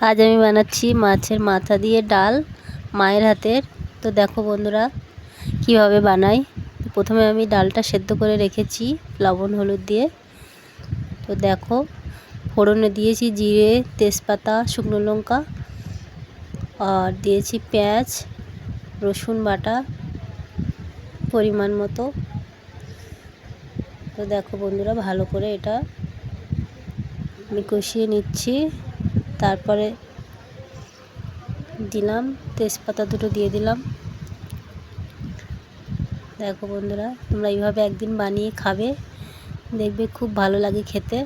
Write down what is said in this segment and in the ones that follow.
আজ আমি বানাচ্ছি মাছের মাথা দিয়ে ডাল মায়ের হাতের। তো দেখো বন্ধুরা কিভাবে বানাই। প্রথমে আমি ডালটা সেদ্ধ করে রেখেছি লবণ হলুদ দিয়ে। তো দেখো ফোড়নে দিয়েছি জিরে, তেজপাতা, শুকনো লঙ্কা, আর দিয়েছি পেঁয়াজ, রসুন বাটা পরিমাণ মতো। তো দেখো বন্ধুরা ভালো করে এটা আমি কষিয়ে নিচ্ছি। তারপরে দিলাম তেজপাতা দুটো দিয়ে দিলাম। দেখো বন্ধুরা তোমরা এইভাবে একদিন বানিয়ে খাবে, দেখবে খুব ভালো লাগে খেতে।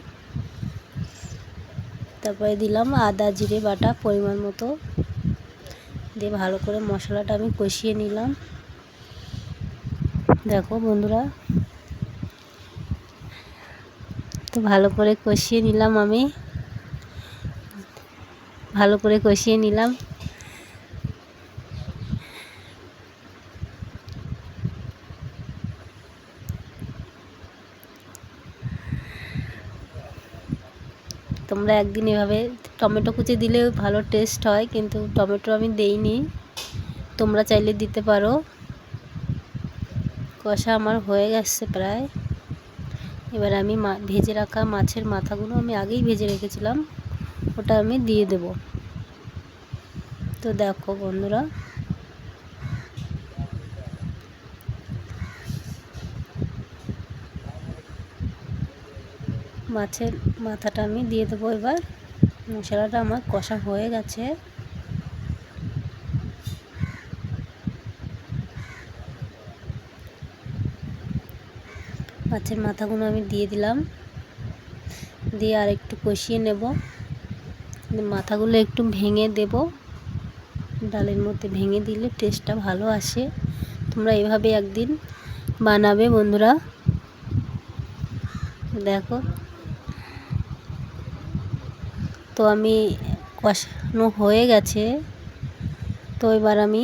তারপরে দিলাম আদা জিরে বাটা পরিমাণ মতো দিয়ে ভালো করে মশলাটা আমি কষিয়ে নিলাম। দেখো বন্ধুরা তো ভালো করে কষিয়ে নিলাম, আমি ভালো করে কষিয়ে নিলাম। তোমরা একদিন এভাবে টমেটো কুচি দিলেও ভালো টেস্ট হয়, কিন্তু টমেটো আমি দেইনি, তোমরা চাইলে দিতে পারো। কষা আমার হয়ে গেছে প্রায়। এবার আমি ভেজে রাখা মাছের মাথাগুলো আমি আগেই ভেজে রেখেছিলাম, ওটা আমি দিয়ে দেব। তো দেখো বন্ধুরা মাছের মাথাটা আমি দিয়ে দেবো। এবার মশলাটা আমার কষা হয়ে গেছে। মাছের মাথাগুলো আমি দিয়ে দিলাম, দিয়ে আর একটু কষিয়ে নেব। মাথাগুলো একটু ভেঙে দেব, ডালের মধ্যে ভেঙে দিলে টেস্টটা ভালো আসে। তোমরা এভাবে একদিন বানাবে বন্ধুরা। দেখো তো আমি কষানো হয়ে গেছে। তো এবার আমি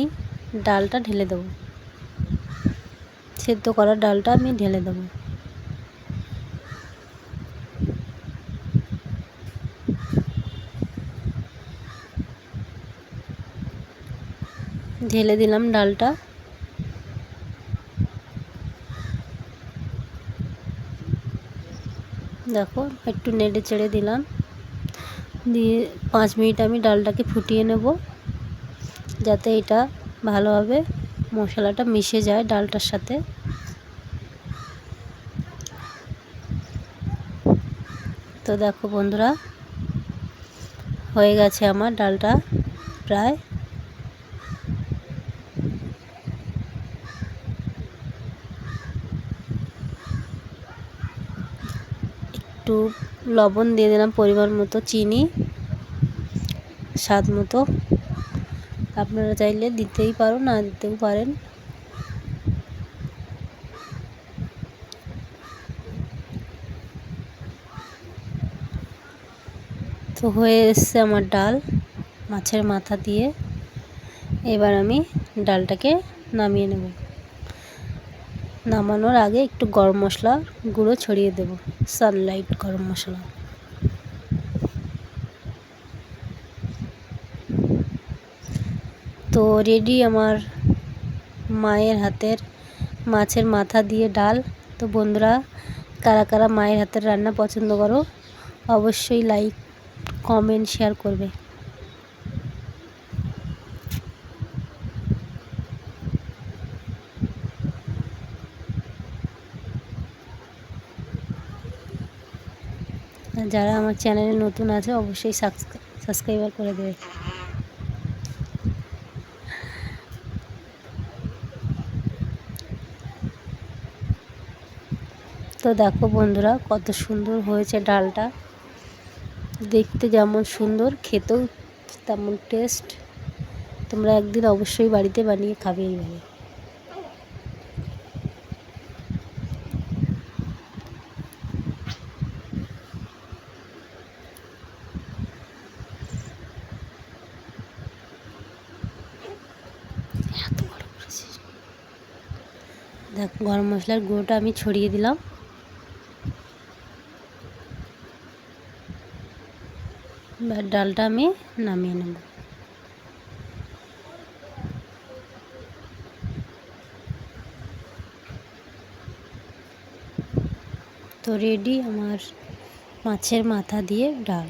ডালটা ঢেলে দেবো, সেদ্ধ করা ডালটা আমি ঢেলে দেবো। ঢেলে দিলাম ডালটা। দেখো একটু নেড়ে চেড়ে দিলাম, দিয়ে 5 মিনিট আমি ডালটাকে ফুটিয়ে নেব, যাতে এটা ভালোভাবে মশলাটা মিশে যায় ডালটার সাথে। তো দেখো বন্ধুরা হয়ে গেছে আমার ডালটা প্রায়। একটু লবণ দিয়ে দিলাম পরিমাণ মতো, চিনি স্বাদ মতো। আপনারা চাইলে দিতেই পারো, না দিতেও পারেন। তো হয়ে এসছে আমার ডাল মাছের মাথা দিয়ে। এবার আমি ডালটাকে নামিয়ে নেব। নামানোর আগে একটু গরম মশলা গুঁড়ো ছড়িয়ে দেব, সানলাইট গরম মশলা। তো রেডি আমার মায়ের হাতের মাছের মাথা দিয়ে ডাল। তো বন্ধুরা কারা কারা মায়ের হাতের রান্না পছন্দ করো, অবশ্যই লাইক কমেন্ট শেয়ার করবে। যারা আমার চ্যানেলে নতুন আছে অবশ্যই সাবস্ক্রাইবার করে দেবে। তো দেখো বন্ধুরা কত সুন্দর হয়েছে ডালটা, দেখতে যেমন সুন্দর খেতেও তেমন টেস্ট। তোমরা একদিন অবশ্যই বাড়িতে বানিয়ে খাবে এইভাবে। দেখো গরম মশলার গুঁড়োটা আমি ছড়িয়ে দিলাম। এবার ডালটা আমি নামিয়ে নেব। তো রেডি আমার মাছের মাথা দিয়ে ডাল।